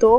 2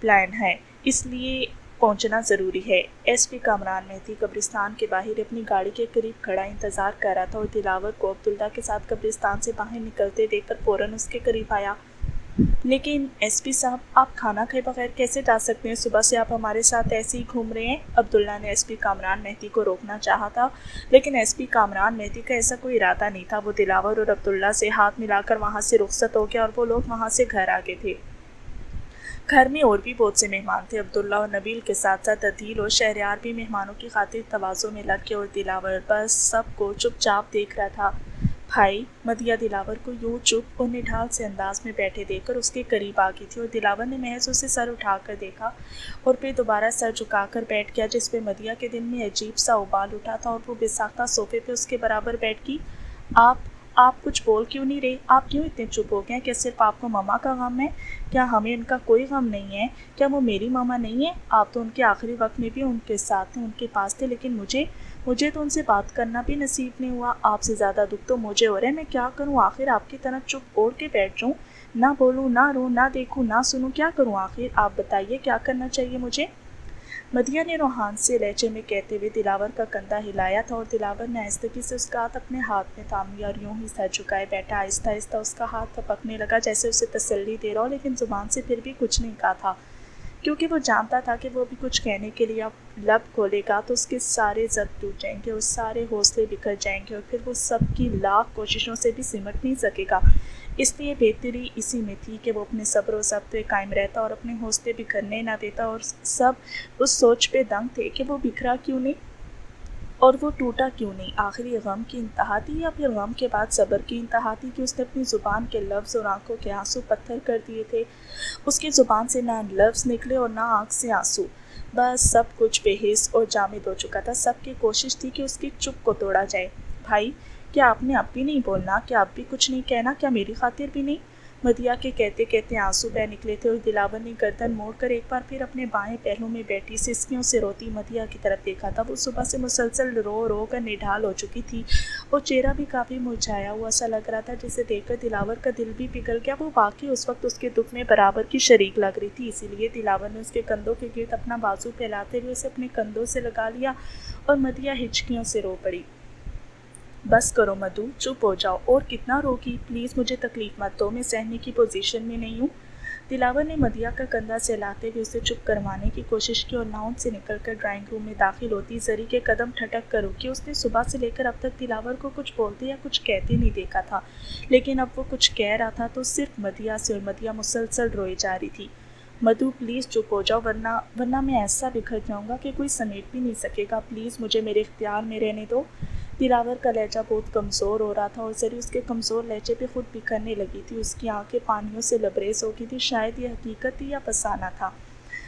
plan ہے، اس لیے پہنچنا ضروری ہے۔ ایس پی کامران مہدی قبرستان کے باہر اپنی گاڑی کے قریب کھڑا انتظار کر رہا تھا اور دلاور کو عبداللہ کے ساتھ قبرستان سے باہر نکلتے دیکھ کر فوراً اس کے قریب آیا۔ لیکن ایس پی صاحب، آپ کھانا کھائے بغیر کیسے جا سکتے ہیں؟ صبح سے آپ ہمارے ساتھ ایسے ہی گھوم رہے ہیں۔ عبداللہ نے ایس پی کامران مہدی کو روکنا چاہا تھا، لیکن ایس پی کامران مہدی کا ایسا کوئی ارادہ نہیں تھا۔ وہ دلاور اور عبداللہ سے ہاتھ ملا کر وہاں سے رخصت ہو گیا اور وہ لوگ وہاں سے گھر آ گئے تھے۔ گھر میں اور بھی بہت سے مہمان تھے۔ عبداللہ اور نبیل کے ساتھ ساتھ عدیل اور شہریار بھی مہمانوں کی خاطر تواضع میں لگ گئے اور دلاور بس سب کو چپ چاپ دیکھ رہا تھا۔ بھائی، مدیحہ دلاور کو یوں چپ اور نڈھال سے انداز میں بیٹھے دیکھ کر اس کے قریب آ گئی تھی اور دلاور نے محض اسے سر اٹھا کر دیکھا اور پھر دوبارہ سر جھکا کر بیٹھ گیا، جس پہ مدیحہ کے دل میں عجیب سا ابال اٹھا تھا اور وہ بے ساختہ صوفے پہ اس کے برابر بیٹھ گئی۔ آپ کچھ بول کیوں نہیں رہے؟ آپ کیوں اتنے چپ ہو گئے ہیں؟ کیا صرف آپ کو ماما کا غم ہے؟ کیا ہمیں ان کا کوئی غم نہیں ہے؟ کیا وہ میری ماما نہیں ہے؟ آپ تو ان کے آخری وقت میں بھی ان کے ساتھ تھے، ان کے پاس تھے، لیکن مجھے تو ان سے بات کرنا بھی نصیب نہیں ہوا۔ آپ سے زیادہ دکھ تو مجھے ہو رہا ہے، میں کیا کروں؟ آخر آپ کی طرح چپ اوڑھ کے بیٹھ جاؤں، نہ بولوں، نہ رو، نہ دیکھوں، نہ سنوں، کیا کروں آخر؟ آپ بتائیے کیا کرنا چاہیے مجھے؟ مدیحہ نے روحان سے لہجے میں کہتے ہوئے دلاور کا کندھا ہلایا تھا اور دلاور نے آہستگی سے اس کا ہاتھ اپنے ہاتھ میں تھام لیا اور یوں ہی سر جھکائے بیٹھا۔ آہستہ آہستہ اس کا ہاتھ تھپکنے لگا، جیسے اسے تسلی دے رہا ہو، لیکن زبان سے پھر بھی کچھ نہیں کہا تھا، کیونکہ وہ جانتا تھا کہ وہ بھی کچھ کہنے کے لیے اب لب کھولے گا تو اس کے سارے ضد ٹوٹ جائیں گے اور سارے حوصلے بکھر جائیں گے اور پھر وہ سب کی لاکھ کوششوں سے بھی سمٹ نہیں سکے گا۔ اس لیے بہتری اسی میں تھی کہ وہ اپنے صبر و ضبط پہ قائم رہتا اور اپنے حوصلے بکھرنے نہ دیتا، اور سب اس سوچ پہ دنگ تھے کہ وہ بکھرا کیوں نہیں اور وہ ٹوٹا کیوں نہیں۔ آخر یہ غم کی انتہا تھی یا پھر غم کے بعد صبر کی انتہا تھی کہ اس نے اپنی زبان کے لفظ اور آنکھوں کے آنسو پتھر کر دیے تھے؟ اس کی زبان سے نہ لفظ نکلے اور نہ آنکھ سے آنسو، بس سب کچھ بے حس اور جامد ہو چکا تھا۔ سب کی کوشش تھی کہ اس کی چپ کو توڑا جائے۔ بھائی، کیا آپ نے اب بھی نہیں بولنا؟ کیا اب بھی کچھ نہیں کہنا؟ کیا میری خاطر بھی نہیں؟ مدیحہ کے کہتے کہتے آنسو بہہ نکلے تھے اور دلاور نے گردن موڑ کر ایک بار پھر اپنے بائیں پہلو میں بیٹھی سسکیوں سے روتی مدیحہ کی طرف دیکھا تھا۔ وہ صبح سے مسلسل رو کر نڈھال ہو چکی تھی اور چہرہ بھی کافی مرجھایا ہوا سا لگ رہا تھا، جسے دیکھ کر دلاور کا دل بھی پگھل گیا۔ وہ واقعی اس وقت اس کے دکھ میں برابر کی شریک لگ رہی تھی، اسی لیے دلاور نے اس کے کندھوں کے گرد اپنا بازو پھیلاتے ہوئے اسے اپنے کندھوں سے لگا لیا اور مدیحہ ہچکیوں سے رو پڑی۔ بس کرو مدو، چپ ہو جاؤ، اور کتنا روگی؟ پلیز مجھے تکلیف مت دو، میں سہنے کی پوزیشن میں نہیں ہوں۔ دلاور نے مدیحہ کا کندھا سہلاتے ہوئے اسے چپ کروانے کی کوشش کی اور لاؤن سے نکل کر ڈرائنگ روم میں داخل ہوتی زری کے قدم ٹھٹک کر رکی۔ اس نے صبح سے لے کر اب تک دلاور کو کچھ بولتے یا کچھ کہتے نہیں دیکھا تھا، لیکن اب وہ کچھ کہہ رہا تھا تو صرف مدیحہ سے، اور مدیحہ مسلسل روئے جا رہی تھی۔ مدو پلیز چپ ہو جاؤ، ورنہ میں ایسا بکھر جاؤں گا کہ کوئی سمیٹ بھی نہیں سکے گا، پلیز مجھے میرے اختیار میں رہنے دو۔ دلاور کا لہجہ بہت کمزور ہو رہا تھا اور زری اس کے کمزور لہجے پہ خود بکھرنے لگی تھی۔ اس کی آنکھیں پانیوں سے لبریز ہو گئی تھی۔ شاید یہ حقیقت تھی یا فسانہ تھا،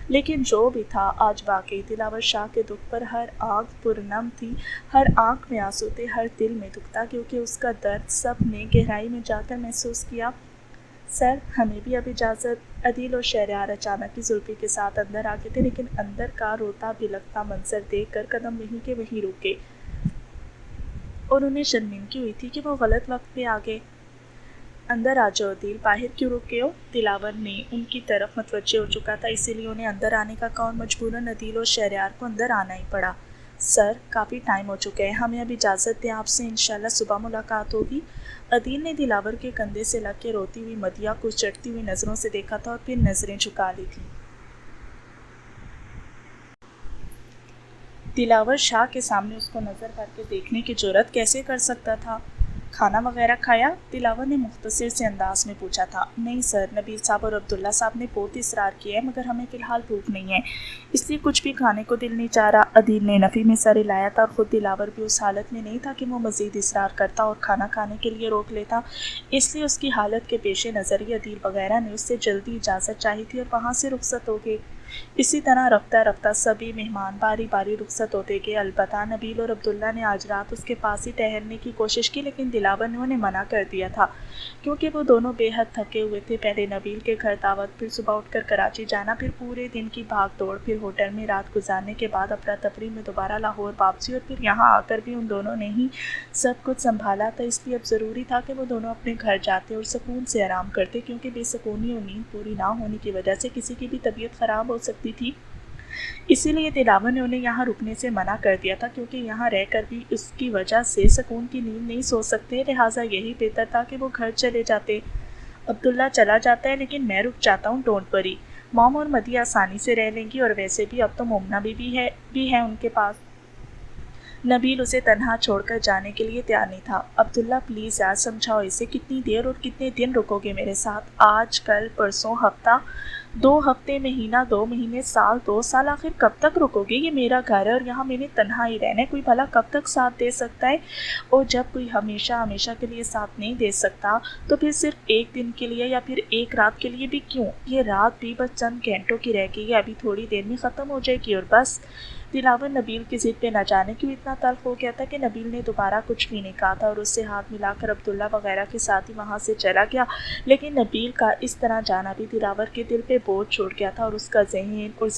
لیکن جو بھی تھا آج واقعی دلاور شاہ کے دکھ پر ہر آنکھ پرنم تھی، ہر آنکھ میں آنسو تھے، ہر دل میں دکھ تھا، کیونکہ اس کا درد سب نے گہرائی میں جا کر محسوس کیا۔ سر، ہمیں بھی اب اجازت؟ عدیل اور شہریار اچانک ہی زلفی کے ساتھ اندر آ گئے تھے، لیکن اندر کا روتا بلکتا منظر دیکھ کر قدم وہیں کے وہیں رک گئے اور انہیں شرمندگی ہوئی تھی کہ وہ غلط وقت پہ آ گئے۔ اندر آ جاؤ عدیل، باہر کیوں رک گئے ہو؟ دلاور نے ان کی طرف متوجہ ہو چکا تھا، اسی لیے انہیں اندر آنے کا کہا اور مجبوراً عدیل اور شہریار کو اندر آنا ہی پڑا۔ سر، کافی ٹائم ہو چکا ہے، ہمیں اب اجازت دیں، آپ سے انشاءاللہ صبح ملاقات ہوگی۔ عدیل نے دلاور کے کندھے سے لگ کے روتی ہوئی مدیحہ کو چڑھتی ہوئی نظروں سے دیکھا تھا اور پھر نظریں جھکا لی تھیں۔ دلاور شاہ کے سامنے اس کو نظر بھر کے دیکھنے کی جرأت کیسے کر سکتا تھا؟ کھانا وغیرہ کھایا؟ دلاور نے مختصر سے انداز میں پوچھا تھا۔ نہیں سر، نبیل صاحب اور عبداللہ صاحب نے بہت اصرار کیا ہے، مگر ہمیں فی الحال بھوک نہیں ہے، اس لیے کچھ بھی کھانے کو دل نہیں چاہ رہا۔ عدیل نے نفی میں سر ہلایا تھا اور خود دلاور بھی اس حالت میں نہیں تھا کہ وہ مزید اصرار کرتا اور کھانا کھانے کے لیے روک لیتا، اس لیے اس کی حالت کے پیش نظر ہی عدیل وغیرہ نے اس سے جلدی اجازت چاہی تھی اور وہاں سے رخصت ہو گئے۔ اسی طرح رفتہ رفتہ سبھی مہمان باری باری رخصت ہوتے گئے۔ البتہ نبیل اور عبداللہ نے آج رات اس کے پاس ہی ٹہرنے کی کوشش کی، لیکن دلاور نے انہیں منع کر دیا تھا۔ کیونکہ وہ دونوں بے حد تھکے ہوئے تھے۔ پہلے نبیل کے گھر دعوت، پھر صبح اٹھ کر کراچی جانا، پھر پورے دن کی بھاگ دوڑ، پھر ہوٹل میں رات گزارنے کے بعد افراتفری میں دوبارہ لاہور واپسی، اور پھر یہاں آ کر بھی ان دونوں نے ہی سب کچھ سنبھالا تھا۔ اس لیے اب ضروری تھا کہ وہ دونوں اپنے گھر جاتے اور سکون سے آرام کرتے، کیونکہ بے سکونی اور نیند پوری نہ ہونے کی وجہ سے کسی کی بھی طبیعت خراب ہو سکتی تھی۔ اسی لیے دلاور نے انہیں یہاں رکنے سے منع کر دیا تھا، کیونکہ یہاں رہ کر بھی اس کی وجہ سے سکون کی نیند نہیں سو سکتے، لہٰذا یہی بہتر تھا کہ وہ گھر چلے جاتے۔ عبداللہ چلا جاتا ہے لیکن میں رک جاتا ہوں، ڈونٹ وری۔ موم اور مدی آسانی سے رہ لیں گی، اور ویسے بھی اب تو مومنہ بھی ہے ان کے پاس۔ نبیل اسے تنہا چھوڑ کر جانے کے لیے تیار نہیں تھا۔ عبداللہ پلیز یار سمجھاؤ اسے، کتنی دیر اور کتنے دن رکو گے میرے ساتھ؟ آج کل پرسوں، ہفتہ، 2 ہفتے، مہینہ، 2 مہینے، سال، 2 سال، آخر کب تک رکو گے؟ یہ میرا گھر ہے اور یہاں میں نے تنہا ہی رہنا ہے، کوئی بھلا کب تک ساتھ دے سکتا ہے؟ اور جب کوئی ہمیشہ ہمیشہ کے لیے ساتھ نہیں دے سکتا تو پھر صرف ایک دن کے لیے یا پھر ایک رات کے لیے بھی کیوں؟ یہ رات بھی بس چند گھنٹوں کی رہ گئی ہے، ابھی تھوڑی دیر میں ختم ہو جائے گی اور بس۔ دلاور نبیل کی ضد پہ نہ جانے کیوں اتنا تلخ ہو گیا تھا کہ نبیل نے دوبارہ کچھ بھی نہیں کہا تھا اور اس سے ہاتھ ملا کر عبداللہ وغیرہ کے ساتھ ہی وہاں سے چلا گیا۔ لیکن نبیل کا اس طرح جانا بھی دلاور کے دل پہ بوجھ چھوڑ گیا تھا، اور اس کا ذہن اور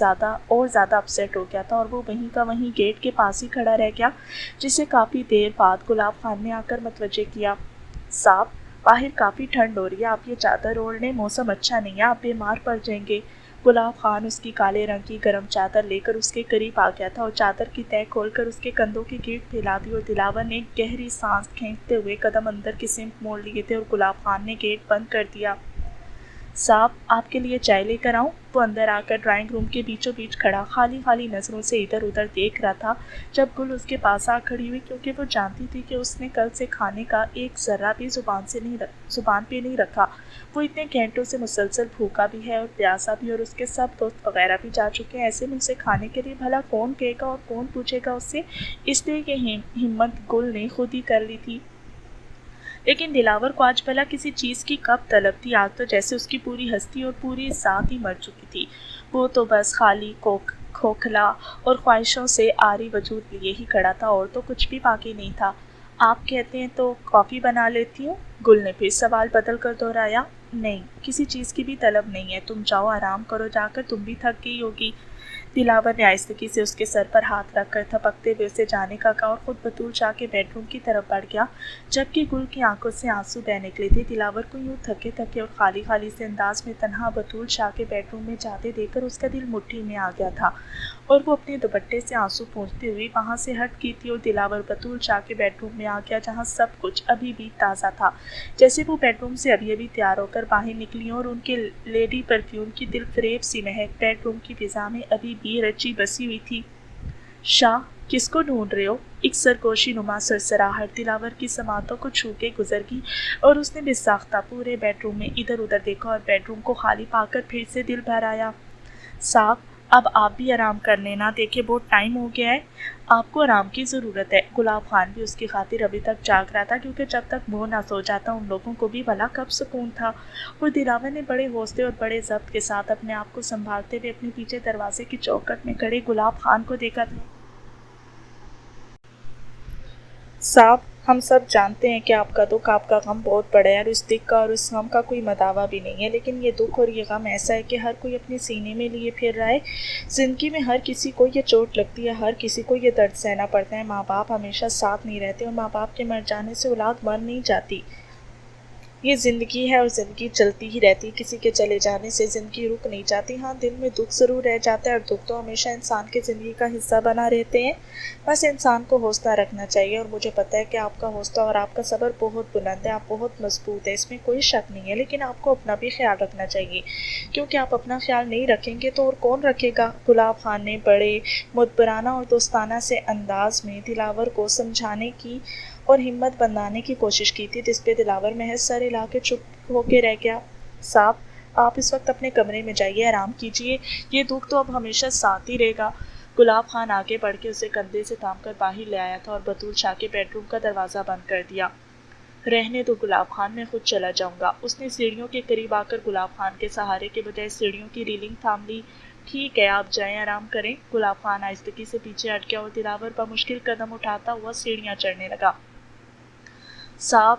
زیادہ اپسیٹ ہو گیا تھا، اور وہ وہیں کا وہیں گیٹ کے پاس ہی کھڑا رہ گیا، جسے کافی دیر بعد گلاب خان نے آ کر متوجہ کیا۔ صاحب، باہر کافی ٹھنڈ ہو رہی ہے، آپ یہ چادر اوڑھ لیں، موسم اچھا نہیں ہے، آپ بیمار پڑ جائیں گے۔ گلاب خان اس کی کالے رنگ کی گرم چادر لے کر اس کے قریب آ گیا تھا اور چادر کی تہہ کھول کر اس کے کندھوں کے گرد پھیلا دی، اور دلاور نے گہری سانس کھینچتے ہوئے قدم اندر کی سمت موڑ لیے تھے اور گلاب خان نے گیٹ بند کر دیا۔ صاحب، آپ کے لیے چائے لے کر آؤں؟ وہ اندر آ کر ڈرائنگ روم کے بیچوں بیچ کھڑا خالی نظروں سے ادھر ادھر دیکھ رہا تھا جب گل اس کے پاس آ کھڑی ہوئی، کیونکہ وہ جانتی تھی کہ اس نے کل سے کھانے کا ایک ذرہ بھی زبان پہ نہیں رکھا۔ وہ اتنے گھنٹوں سے مسلسل بھوکا بھی ہے اور پیاسا بھی، اور اس کے سب دوست وغیرہ بھی جا چکے ہیں، ایسے میں اسے کھانے کے لیے بھلا کون کہے گا اور کون پوچھے گا اس سے؟ اس لیے یہ ہمت گل نے خود ہی کر لی تھی۔ لیکن دلاور کو آج بھلا کسی چیز کی کب طلب تھی؟ آج تو جیسے اس کی پوری ہستی اور پوری ذات ہی مر چکی تھی۔ وہ تو بس خالی کھوکھلا اور خواہشوں سے عاری وجود لیے ہی کھڑا تھا، اور تو کچھ بھی باقی نہیں تھا۔ آپ کہتے ہیں تو کافی بنا لیتی ہوں؟ گل نے پھر سوال بدل کر دہرایا۔ نہیں، کسی چیز کی بھی طلب نہیں ہے، تم جاؤ آرام کرو جا کر، تم بھی تھک گئی ہوگی۔ دلاور نے آہستگی سے اس کے سر پر ہاتھ رکھ کر تھپکتے ہوئے اسے جانے کا کہا اور خود بطول شاہ کے بیڈ روم کی طرف بڑھ گیا، جبکہ گل کی آنکھوں سے آنسو بہہ نکلے تھے۔ دلاور کو یوں تھکے اور خالی سے انداز میں تنہا بطول شاہ کے بیڈ روم میں جاتے دیکھ کر اس کا دل مٹھی میں آ گیا تھا، اور وہ اپنے دوپٹے سے آنسو پونچھتی ہوئی وہاں سے ہٹ کی تھی، اور دلاور بطول شاہ کے بیڈ روم میں آ گیا جہاں سب کچھ ابھی بھی تازہ تھا، جیسے وہ بیڈ روم سے ابھی تیار ہو کر باہر نکلی اور ان کے لیڈی پرفیوم کی دل فریب سی مہک بیڈ روم کی فضا میں ابھی بھی رچی بسی ہوئی تھی۔ شاہ، کس کو ڈھونڈ رہے ہو؟ ایک سرگوشی نما سرسراہٹ دلاور کی سماعتوں کو چھو کے گزر گئی، اور اس نے بے ساختہ پورے بیڈ روم میں ادھر ادھر دیکھا اور بیڈ روم کو خالی پا کر پھر سے دل بھر آیا۔ صاحب، اب آپ بھی آرام کر لینا، دیکھے بہت ٹائم ہو گیا ہے، آپ کو آرام کی ضرورت ہے۔ گلاب خان بھی اس کی خاطر ابھی تک جاگ رہا تھا، کیونکہ جب تک وہ نہ سو جاتا ان لوگوں کو بھی بھلا کب سکون تھا۔ اور دلاور نے بڑے حوصلے اور بڑے ضبط کے ساتھ اپنے آپ کو سنبھالتے ہوئے اپنے پیچھے دروازے کی چوکھٹ میں کھڑے گلاب خان کو دیکھا تھا۔ صاحب، ہم سب جانتے ہیں کہ آپ کا دکھ، آپ کا غم بہت بڑا ہے، اور اس دکھ کا اور اس غم کا کوئی مداوع بھی نہیں ہے، لیکن یہ دکھ اور یہ غم ایسا ہے کہ ہر کوئی اپنے سینے میں لیے پھر رہا ہے۔ زندگی میں ہر کسی کو یہ چوٹ لگتی ہے، ہر کسی کو یہ درد سہنا پڑتا ہے۔ ماں باپ ہمیشہ ساتھ نہیں رہتے، اور ماں باپ کے مر جانے سے اولاد مر نہیں جاتی۔ یہ زندگی ہے اور زندگی چلتی ہی رہتی، کسی کے چلے جانے سے زندگی رک نہیں جاتی۔ ہاں، دل میں دکھ ضرور رہ جاتا ہے، اور دکھ تو ہمیشہ انسان کے زندگی کا حصہ بنا رہتے ہیں، بس انسان کو حوصلہ رکھنا چاہیے۔ اور مجھے پتہ ہے کہ آپ کا حوصلہ اور آپ کا صبر بہت بلند ہے، آپ بہت مضبوط ہے، اس میں کوئی شک نہیں ہے، لیکن آپ کو اپنا بھی خیال رکھنا چاہیے، کیونکہ آپ اپنا خیال نہیں رکھیں گے تو اور کون رکھے گا؟ گلاب خان نے بڑے مدبرانہ اور دوستانہ سے انداز میں دلاور کو سمجھانے کی اور ہمت بندھانے کی کوشش کی تھی، جس پہ دلاور محض سر ہلا کے چپ ہو کے رہ گیا۔ صاحب، آپ اس وقت اپنے کمرے میں جائیے، آرام کیجیے، یہ دکھ تو اب ہمیشہ ساتھ ہی رہے گا۔ گلاب خان آگے بڑھ کے اسے کندھے سے تھام کر باہر لے آیا تھا اور بطول شاہ کے بیڈ روم کا دروازہ بند کر دیا۔ رہنے دو گلاب خان، میں خود چلا جاؤں گا۔ اس نے سیڑھیوں کے قریب آ کر گلاب خان کے سہارے کے بجائے سیڑھیوں کی ریلنگ تھام لی۔ ٹھیک ہے، آپ جائیں، آرام کریں۔ گلاب خان آہستگی سے پیچھے ہٹ گیا اور دلاور بمشکل قدم اٹھاتا ہوا سیڑھیاں چڑھنے لگا۔ صاحب،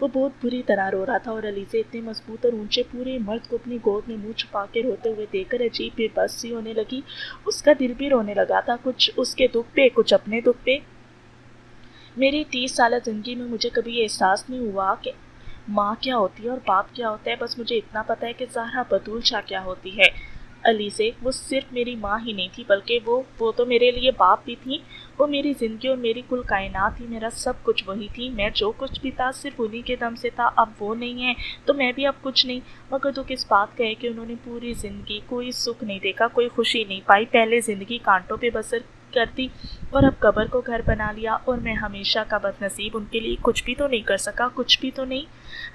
وہ بہت بری طرح رو رہا تھا اور علیزے اتنے مضبوط اور اونچے پورے مرد کو اپنی گود میں منہ چھپا کے روتے ہوئے دیکھ کر عجیب بے بس سی ہونے لگی۔ اس کا دل بھی رونے لگا تھا، کچھ اس کے دکھ پہ، کچھ اپنے دکھ پہ۔ میری 30 سالہ زندگی میں مجھے کبھی احساس نہیں ہوا کہ ماں کیا ہوتی ہے اور باپ کیا ہوتا ہے، بس مجھے اتنا پتا ہے کہ زہرا بطول شاہ کیا ہوتی ہے۔ علیزے وہ صرف میری ماں ہی نہیں تھی بلکہ وہ تو میرے لیے باپ بھی تھی۔ وہ میری زندگی اور میری کل کائنات تھی، میرا سب کچھ وہی تھی۔ میں جو کچھ بھی تھا صرف انہی کے دم سے تھا، اب وہ نہیں ہے تو میں بھی اب کچھ نہیں۔ مگر دکھ اس بات کا ہے کہ انہوں نے پوری زندگی کوئی سکھ نہیں دیکھا، کوئی خوشی نہیں پائی۔ پہلے زندگی کانٹوں پہ بسر کرتی اور اب قبر کو گھر بنا لیا، اور میں ہمیشہ کا بد نصیب ان کے لیے کچھ بھی تو نہیں کر سکا، کچھ بھی تو نہیں۔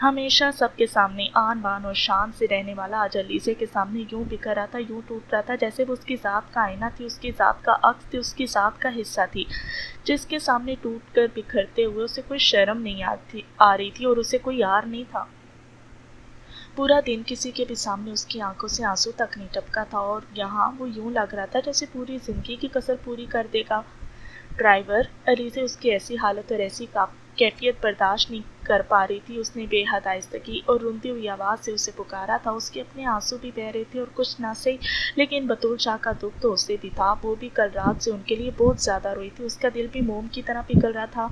ہمیشہ سب کے سامنے آن بان اور شان سے رہنے والا آج علیزے کے سامنے یوں بکھر رہا تھا، یوں ٹوٹ رہا تھا، جیسے وہ اس کی ذات کا آئینہ تھی، اس کی ذات کا عکس تھی، اس کی ذات کا حصہ تھی، جس کے سامنے ٹوٹ کر بکھرتے ہوئے اسے کوئی شرم نہیں آ رہی تھی اور اسے کوئی عار نہیں تھا۔ پورا دن کسی کے بھی سامنے اس کی آنکھوں سے آنسو تک نہیں ٹپکا تھا، اور یہاں وہ یوں لگ رہا تھا جیسے پوری زندگی کی کسر پوری کر دے گا۔ ڈرائیور علیزے اس کی ایسی حالت اور ایسی کیفیت برداشت نہیں کر پا رہی تھی۔ اس نے بے حد آہستگی اور روندی ہوئی آواز سے اسے پکارا تھا۔ اس کے اپنے آنسو بھی بہہ رہے تھے اور کچھ نہ صحیح لیکن بطول شاہ کا دکھ تو اسے بھی تھا۔ وہ بھی کل رات سے ان کے لیے بہت زیادہ روئی تھی، اس کا دل بھی موم کی طرح پگھل رہا تھا۔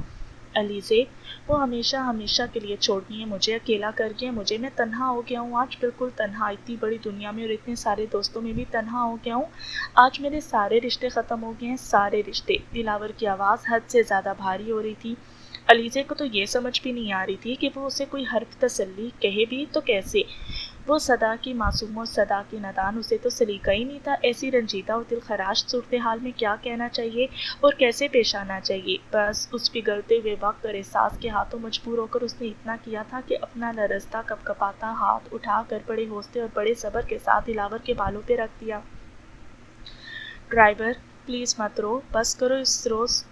علیزے وہ ہمیشہ ہمیشہ کے لیے چھوڑنی ہے مجھے، اکیلا کر گیا مجھے، میں تنہا ہو گیا ہوں آج، بالکل تنہا، اتنی بڑی دنیا میں اور اتنے سارے دوستوں میں بھی تنہا ہو گیا ہوں آج۔ میرے سارے رشتے ختم ہو گئے ہیں، سارے رشتے۔ دلاور کی آواز حد سے زیادہ بھاری ہو رہی تھی۔ علیزے کو تو یہ سمجھ بھی نہیں آ رہی تھی کہ وہ اسے کوئی حرف تسلی کہے بھی تو کیسے۔ وہ صدا کی معصوم اور صدا کی نادان، اسے تو سلیقہ ہی نہیں تھا ایسی رنجیدہ اور دل خراش صورتحال میں کیا کہنا چاہیے اور کیسے پیش آنا چاہیے۔ بس اس پگھلتے ہوئے وقت اور احساس کے ہاتھوں مجبور ہو کر اس نے اتنا کیا تھا کہ اپنا لرزتا کپکپاتا ہاتھ اٹھا کر بڑے حوصلے اور بڑے صبر کے ساتھ دلاور کے بالوں پہ رکھ دیا۔ ڈرائیور پلیز مت رو، بس کرو اس روز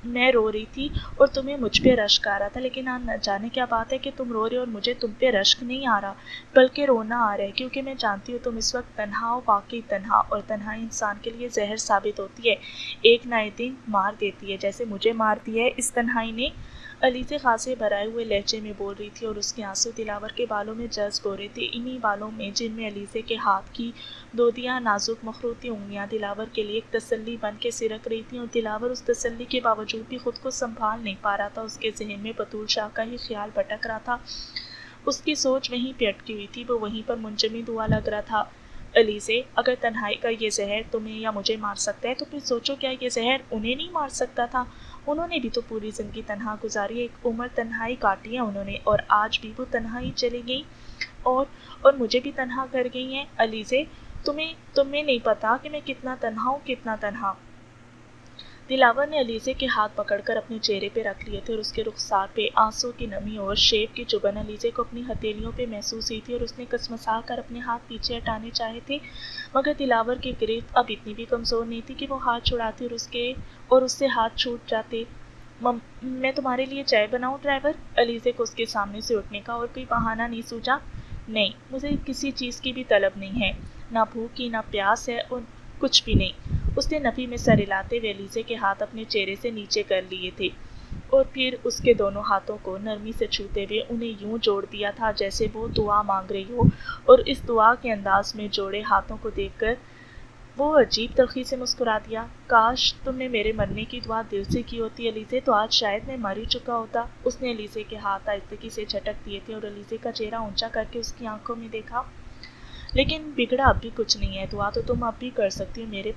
میں رو رہی تھی اور تمہیں مجھ پہ رشک آ رہا تھا، لیکن آج نہ جانے کیا بات ہے کہ تم رو رہے اور مجھے تم پہ رشک نہیں آ رہا بلکہ رونا آ رہا ہے، کیونکہ میں جانتی ہوں تم اس وقت تنہا ہو، واقعی تنہا، اور تنہائی انسان کے لیے زہر ثابت ہوتی ہے، ایک نہ ایک دن مار دیتی ہے، جیسے مجھے مار دیا ہے اس تنہائی نے۔ علیزے خاصے بھرائے ہوئے لہجے میں بول رہی تھی اور اس کے آنسو دلاور کے بالوں میں جذب ہو رہے تھے، انہی بالوں میں جن میں علیزے کے ہاتھ کی دودیاں نازک مخروطی انگلیاں دلاور کے لیے ایک تسلی بن کے سرک رہی تھیں، اور دلاور اس تسلی کے باوجود بھی خود کو سنبھال نہیں پا رہا تھا۔ اس کے ذہن میں بطول شاہ کا ہی خیال بھٹک رہا تھا، اس کی سوچ وہیں پہ اٹکی ہوئی تھی، وہ وہیں پر منجمد ہوا لگ رہا تھا۔ علیزے اگر تنہائی کا یہ زہر تمہیں یا مجھے مار سکتا ہے تو پھر سوچو کیا یہ زہر انہیں نہیں مار سکتا تھا؟ انہوں نے بھی تو پوری زندگی تنہا گزاری ہے، ایک عمر تنہائی کاٹی ہے انہوں نے، اور آج بھی وہ تنہائی چلی گئی اور مجھے بھی تنہا کر گئی ہیں۔ علیزے تمہیں نہیں پتا کہ میں کتنا تنہا ہوں، کتنا تنہا۔ دلاور نے علیزے کے ہاتھ پکڑ کر اپنے چہرے پہ رکھ لیے تھے اور اس کے رخسار پہ آنسو کی نمی اور شیب کی چبھن علیزے کو اپنی ہتھیلیوں پہ محسوس ہوئی تھی، اور اس نے کسمسا کر اپنے ہاتھ پیچھے ہٹانے چاہے تھے، مگر دلاور کی گرفت اب اتنی بھی کمزور نہیں تھی کہ وہ ہاتھ چھڑاتی اور اس سے ہاتھ چھوٹ جاتے۔ میں تمہارے لیے چائے بناؤں ڈرائیور؟ علیزے کو اس کے سامنے سے اٹھنے کا اور کوئی بہانہ نہیں سوچا۔ نہیں، مجھے کسی چیز کی بھی طلب نہیں ہے، نہ بھوک کی، نہ پیاس ہے، اور کچھ بھی نہیں۔ اس نے نفی میں سر ہلاتے ہوئے علیزے کے ہاتھ اپنے چہرے سے نیچے کر لیے تھے اور پھر اس کے دونوں ہاتھوں کو نرمی سے چھوتے ہوئے انہیں یوں جوڑ دیا تھا جیسے وہ دعا مانگ رہی ہو، اور اس دعا کے انداز میں جوڑے ہاتھوں کو دیکھ کر وہ عجیب تلخی سے مسکرا دیا۔ کاش تم نے میرے مرنے کی دعا دل سے کی ہوتی علیزے، تو آج شاید میں مر ہی چکا ہوتا۔ اس نے علیزے کے ہاتھ آہستگی سے جھٹک دیے تھے اور علیزے کا چہرہ اونچا کر کے اس کی آنکھوں میں دیکھا۔ لیکن بگڑا اب بھی کچھ نہیں ہے، دعا تو تم اب بھی کر سکتی ہو، میرے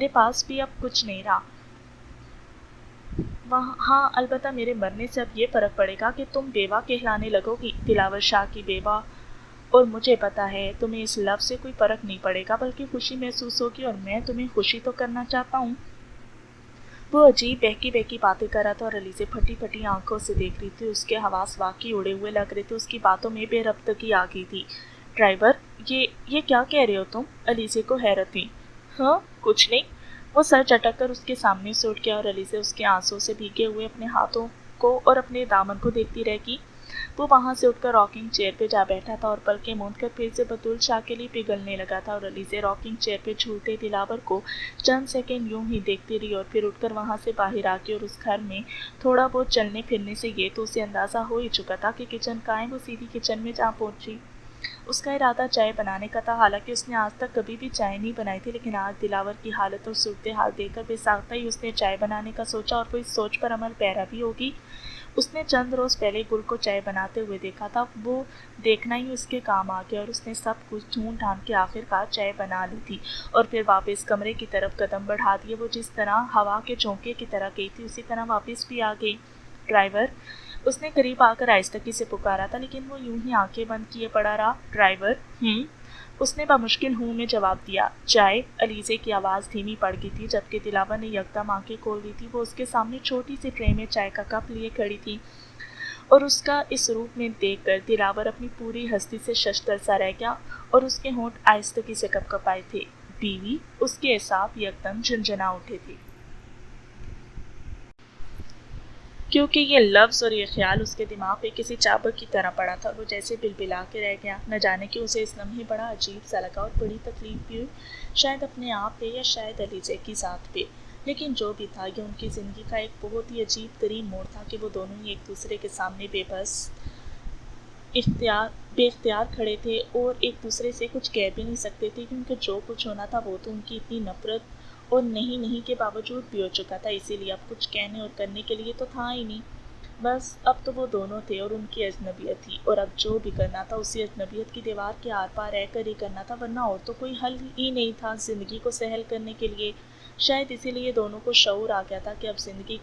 پاس بھی اب کچھ نہیں رہا۔ ہاں البتہ میرے مرنے سے اب یہ فرق پڑے گا کہ تم بیوہ کہلانے لگو گی، دلاور شاہ کی بیوہ، اور مجھے پتا ہے تمہیں اس لفظ سے کوئی فرق نہیں پڑے گا بلکہ خوشی محسوس ہوگی، اور میں تمہیں خوشی تو کرنا چاہتا ہوں۔ وہ عجیب بہکی بہکی باتیں کر رہا تھا اور علیزے پھٹی پھٹی آنکھوں سے دیکھ رہی تھی، اس کے حواس واقعی اڑے ہوئے لگ رہے تھے، اس کی باتوں میں بے ربطگی آ گئی تھی۔ ڈرائیور یہ کیا کہہ رہے ہو تم؟ علیزے کو حیرت ہوئی۔ ہاں کچھ نہیں۔ وہ سر چٹک کر اس کے سامنے سے اٹھ گیا اور علیزے اس کے آنسوں سے بھیگے ہوئے اپنے ہاتھوں کو اور اپنے دامن کو دیکھتی رہ گئی۔ وہ وہاں سے اٹھ کر راکنگ چیئر پہ جا بیٹھا تھا اور پلکیں موند کر پھر سے بطول شاہ کے لیے پگھلنے لگا تھا، اور علیزے راکنگ چیئر پہ جھولتے دلاور کو چند سیکنڈ یوں ہی دیکھتی رہی اور پھر اٹھ کر وہاں سے باہر آ کے اور اس گھر میں تھوڑا بہت چلنے پھرنے سے یہ تو اسے اندازہ ہو ہی چکا تھا کہ کچن کہاں ہے، وہ سیدھی کچن میں جا پہنچی۔ اس کا ارادہ چائے بنانے کا تھا، حالانکہ اس نے آج تک کبھی بھی چائے نہیں بنائی تھی، لیکن آج دلاور کی حالت اور صورتحال دیکھ کر بے ساختہ ہی اس نے چائے بنانے کا سوچا، اور وہ اس سوچ پر عمل پیرا بھی ہوگی۔ اس نے چند روز پہلے گل کو چائے بناتے ہوئے دیکھا تھا، وہ دیکھنا ہی اس کے کام آ گیا، اور اس نے سب کچھ ڈھونڈ ڈھانڈ کے آخر کار چائے بنا لی تھی اور پھر واپس کمرے کی طرف قدم بڑھا دیے۔ وہ جس طرح ہوا کے جھونکے کی طرح گئی تھی اسی طرح واپس بھی آ گئی۔ ڈرائیور، اس نے قریب آ کر آہستگی سے پکارا تھا، لیکن وہ یوں ہی آنکھیں بند کیے پڑا رہا۔ ڈرائیور، اس نے بمشکل ہوں میں جواب دیا۔ چائے؟ علیزے کی آواز دھیمی پڑ گئی تھی، جبکہ دلاور نے یکدم آنکھیں کھول دی تھی۔ وہ اس کے سامنے چھوٹی سی ٹرے میں چائے کا کپ لیے کھڑی تھی، اور اس کا اس روپ میں دیکھ کر دلاور اپنی پوری ہستی سے ششدر سا رہ گیا اور اس کے ہونٹ آہستگی سے کپ کپائے تھے۔ بیوی؟ اس کے اعصاب یکدم جھنجھنا اٹھے تھے، کیونکہ یہ لفظ اور یہ خیال اس کے دماغ پہ کسی چابک کی طرح پڑا تھا، اور وہ جیسے بلبلا کے رہ گیا۔ نہ جانے کہ اسے اس لمحے بڑا عجیب سا لگا اور بڑی تکلیف بھی ہوئی، شاید اپنے آپ پہ یا شاید علیزے کی ذات پہ، لیکن جو بھی تھا یہ ان کی زندگی کا ایک بہت ہی عجیب ترین موڑ تھا کہ وہ دونوں ہی ایک دوسرے کے سامنے بے اختیار کھڑے تھے اور ایک دوسرے سے کچھ کہہ بھی نہیں سکتے تھے، کیونکہ جو کچھ ہونا تھا وہ تو ان کی اتنی نفرت اور نہیں کے باوجود بھی ہو چکا تھا، اسی لیے اب کچھ کہنے اور کرنے کے لیے تو تھا ہی نہیں۔ بس اب تو وہ دونوں تھے اور ان کی اجنبیت تھی، اور اب جو بھی کرنا تھا اسی اجنبیت کی دیوار کے آر پار رہ کر ہی کرنا تھا، ورنہ اور تو کوئی حل ہی نہیں تھا زندگی کو سہل کرنے کے لیے۔ شاید اسی لیے دونوں کو شعور آ گیا تھا کہ اب زندگی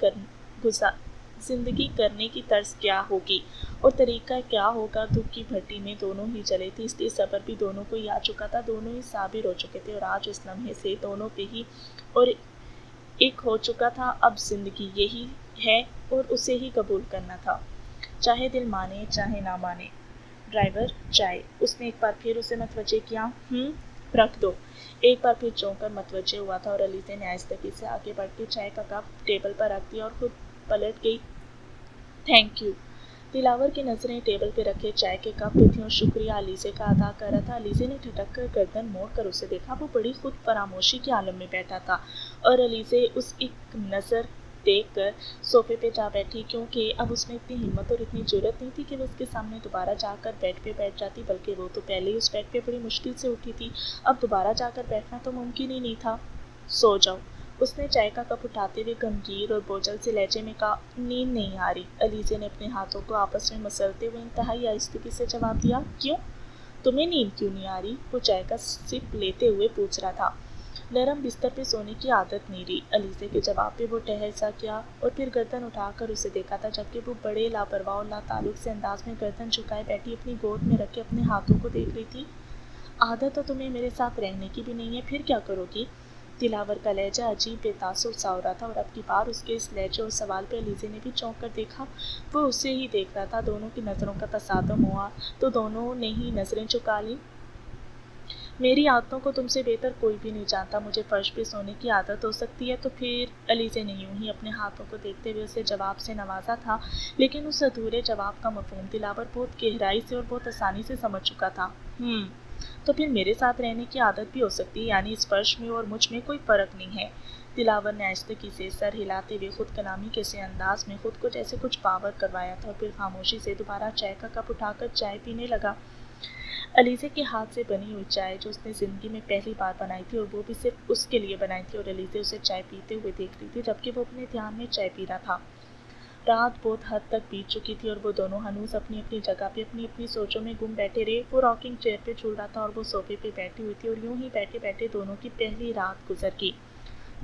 کرنے کی طرز کیا ہوگی اور طریقہ کیا ہوگا۔ دکھ کی بھٹی میں دونوں ہی چلے تھے، اس لیے صبر بھی دونوں کو ہی آ چکا تھا، دونوں ہی صابر ہو چکے تھے، اور آج اس لمحے سے دونوں پہ ہی اور ایک ہو چکا تھا۔ اب زندگی یہی ہے اور اسے ہی قبول کرنا تھا، چاہے دل مانے چاہے نہ مانے۔ ڈرائیور، چائے؟ اس نے ایک بار پھر اسے متوجہ کیا۔ رکھ دو۔ ایک بار پھر چونک کر متوجہ ہوا تھا، اور علیزے نے آہستگی سے آگے بڑھ کے چائے کا کپ ٹیبل پر رکھ دیا اور خود پلٹ گئی۔ Thank you. دلاور کی نظریں ٹیبل پہ رکھے چائے کے کپ پہ تھیں اور شکریہ علیزے کا ادا کر رہا تھا۔ علیزے نے ٹھٹک کر گردن موڑ کر اسے دیکھا، وہ بڑی خود فراموشی کے عالم میں بیٹھا تھا، اور علیزے اس ایک نظر دیکھ کر صوفے پہ جا بیٹھی، کیونکہ اب اس میں اتنی ہمت اور اتنی جرأت نہیں تھی کہ وہ اس کے سامنے دوبارہ جا کر بیڈ پہ بیٹھ جاتی، بلکہ وہ تو پہلے ہی اس بیڈ پہ بڑی مشکل سے اٹھی تھی، اب دوبارہ جا کر بیٹھنا تو ممکن ہی نہیں تھا۔ سو جاؤ، اس نے چائے کا کپ اٹھاتے ہوئے گمگین اور بوجھل سے لہجے میں کہا۔ نیند نہیں آ رہی، علیزے نے اپنے ہاتھوں کو آپس میں مسلتے ہوئے انتہائی آہستگی سے جواب دیا۔ کیوں؟ تمہیں نیند کیوں نہیں آ رہی؟ وہ چائے کا سپ لیتے ہوئے پوچھ رہا تھا۔ نرم بستر پہ سونے کی عادت نہیں رہی، علیزے کے جواب پہ وہ ٹہل سا کیا اور پھر گردن اٹھا کر اسے دیکھا تھا، جبکہ وہ بڑے لاپرواہ اور لاتعلق سے انداز میں گردن جھکائے بیٹھی اپنی گود میں رکھے اپنے ہاتھوں کو دیکھ رہی تھی۔ عادت تو تمہیں میرے ساتھ رہنے کی بھی نہیں ہے، پھر کیا کرو گی؟ دلاور کا لہجہ عجیب بے تاثر سا ہو رہا تھا، اور اب کی بار اس کے اس لہجے اور سوال پہ علیزے نے بھی چونک کر دیکھا۔ وہ اسے ہی دیکھ رہا تھا، دونوں کی نظروں کا تصادم ہوا تو دونوں نے ہی نظریں جھکا لیں۔ میری عادتوں کو تم سے بہتر کوئی بھی نہیں جانتا، مجھے فرش پہ سونے کی عادت ہو سکتی ہے تو پھر؟ علیزے نے یوں ہی اپنے ہاتھوں کو دیکھتے ہوئے اسے جواب سے نوازا تھا، لیکن اس ادھورے جواب کا مفہوم دلاور بہت گہرائی سے اور بہت آسانی سے سمجھ چکا تھا۔ تو پھر میرے ساتھ رہنے کی عادت بھی ہو سکتی ہے، یعنی اس فرش میں اور مجھ میں کوئی فرق نہیں ہے؟ دلاور نے آہستگی سے سر ہلاتے ہوئے خود کلامی کے سے انداز میں خود کو جیسے کچھ پاور کروایا تھا، اور پھر خاموشی سے دوبارہ چائے کا کپ اٹھا کر چائے پینے لگا۔ علیزے کے ہاتھ سے بنی ہوئی چائے جو اس نے زندگی میں پہلی بار بنائی تھی، اور وہ بھی صرف اس کے لیے بنائی تھی، اور علیزے اسے چائے پیتے ہوئے دیکھ رہی تھی جبکہ وہ اپنے دھیان میں چائے پی رہا تھا۔ رات بہت حد تک بیت چکی تھی اور وہ دونوں ہنوز اپنی اپنی جگہ پہ اپنی اپنی سوچوں میں گم بیٹھے رہے۔ وہ راکنگ چیئر پہ جھول رہا تھا اور وہ صوفے پہ بیٹھی ہوئی تھی، اور یوں ہی بیٹھے بیٹھے دونوں کی پہلی رات گزر گئی۔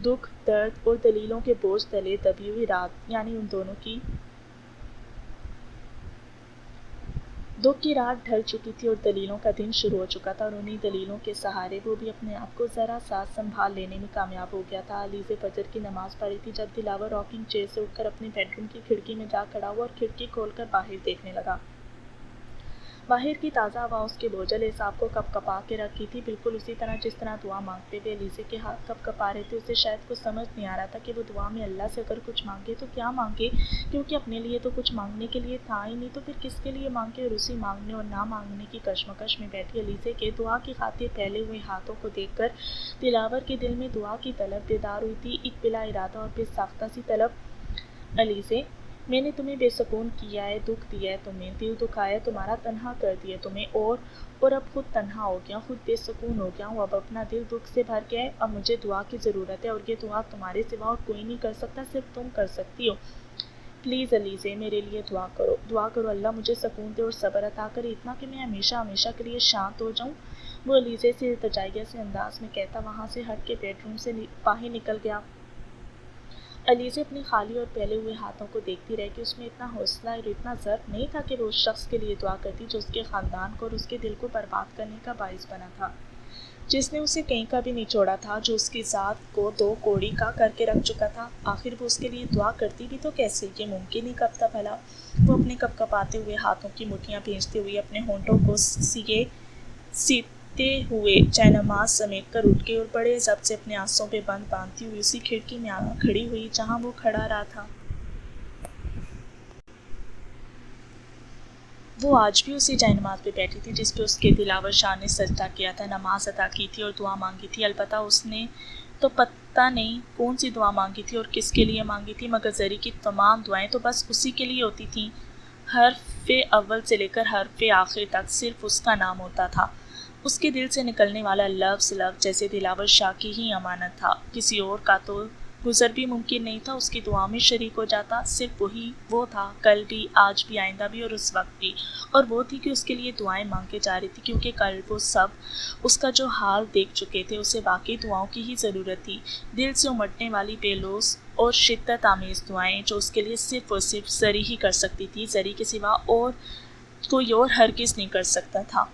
دکھ، درد اور دلیلوں کے بوجھ تلے دبی ہوئی رات، یعنی ان دونوں کی دکھ کی رات ڈھل چکی تھی اور دلیلوں کا دن شروع ہو چکا تھا، اور انہی دلیلوں کے سہارے وہ بھی اپنے آپ کو ذرا سا سنبھال لینے میں کامیاب ہو گیا تھا۔ علیزے فجر کی نماز پڑھی تھی جب دلاور راکنگ چیئر سے اٹھ کر اپنے بیڈ روم کی کھڑکی میں جا کھڑا ہوا اور کھڑکی کھول کر باہر دیکھنے لگا۔ باہر کی تازہ ہوا اس کے بوجھل اعصاب کو کپ کپا کے رکھی تھی، بالکل اسی طرح جس طرح دعا مانگتے ہوئے الیزے کے ہاتھ کپ کپا رہے تھے۔ اسے شاید کچھ سمجھ نہیں آ رہا تھا کہ وہ دعا میں اللہ سے اگر کچھ مانگے تو کیا مانگے، کیونکہ اپنے لیے تو کچھ مانگنے کے لیے تھا ہی نہیں، تو پھر کس کے لیے مانگے؟ اور اسی مانگنے اور نہ مانگنے کی کشمکش میں بیٹھی الیزے کے دعا کی خاطر پھیلے ہوئے ہاتھوں کو دیکھ کر دلاور کے دل میں دعا کی طلب بیدار ہوئی تھی، ایک بلا ارادہ اور بے ساختہ سی طلب۔ الیزے، میں نے تمہیں بے سکون کیا ہے، دکھ دیا ہے تمہیں، دل دکھایا، تمہارا تنہا کر دیا تمہیں، اور اب خود تنہا ہو گیا، خود بے سکون ہو گیا ہوں، اب اپنا دل دکھ سے بھر گیا ہے، اب مجھے دعا کی ضرورت ہے، اور یہ دعا تمہارے سوا اور کوئی نہیں کر سکتا، صرف تم کر سکتی ہو۔ پلیز الیزے، میرے لیے دعا کرو، اللہ مجھے سکون دے اور صبر عطا کرے، اتنا کہ میں ہمیشہ ہمیشہ کے لیے شانت ہو جاؤں۔ وہ الیزے سے التجائیہ سے انداز میں کہتا وہاں سے ہٹ کے بیڈ روم سے باہر نکل گیا۔ الیزے اپنے خالی اور پھیلے ہوئے ہاتھوں کو دیکھتی رہ کہ اس میں اتنا حوصلہ اور اتنا ضرف نہیں تھا کہ وہ اس شخص کے لیے دعا کرتی جو اس کے خاندان کو اور اس کے دل کو برباد کرنے کا باعث بنا تھا، جس نے اسے کہیں کا بھی نہیں چھوڑا تھا، جو اس کی ذات کو دو کوڑی کا کر کے رکھ چکا تھا۔ آخر وہ اس کے لیے دعا کرتی بھی تو کیسے؟ یہ ممکن ہی کب تھا بھلا؟ وہ اپنے کپ کپاتے ہوئے ہاتھوں کی مٹھیاں بھیجتے ہوئے اپنے ہونٹوں کو سیتے ہوئے جائے نماز سمیٹ کر اٹھ گئی اور بڑے ضبط سے اپنے آنسوں پہ بند باندھتی ہوئی اسی کھڑکی میں کھڑی ہوئی جہاں وہ کھڑا رہا تھا۔ وہ آج بھی اسی جائے نماز پہ بیٹھی تھی جس پہ اس کے دلاور شاہ نے سجدہ کیا تھا، نماز ادا کی تھی اور دعا مانگی تھی، البتہ اس نے تو پتہ نہیں کون سی دعا مانگی تھی اور کس کے لیے مانگی تھی، مگر زری کی تمام دعائیں تو بس اسی کے لیے ہوتی تھیں، حرف اول سے لے کر حرف آخر تک صرف اس کا نام ہوتا تھا، اس کے دل سے نکلنے والا لفظ جیسے دلاور شاہ کی ہی امانت تھا، کسی اور کا تو گزر بھی ممکن نہیں تھا، اس کی دعا میں شریک ہو جاتا، صرف وہی وہ تھا، کل بھی، آج بھی، آئندہ بھی اور اس وقت بھی، اور وہ تھی کہ اس کے لیے دعائیں مانگے جا رہی تھی، کیونکہ کل وہ سب اس کا جو حال دیکھ چکے تھے، اسے واقعی دعاؤں کی ہی ضرورت تھی، دل سے امٹنے والی بے لوث اور شدت آمیز دعائیں جو اس کے لیے صرف اور صرف زری ہی کر سکتی تھی، زری کے سوا اور کوئی اور ہرگز نہیں کر سکتا تھا۔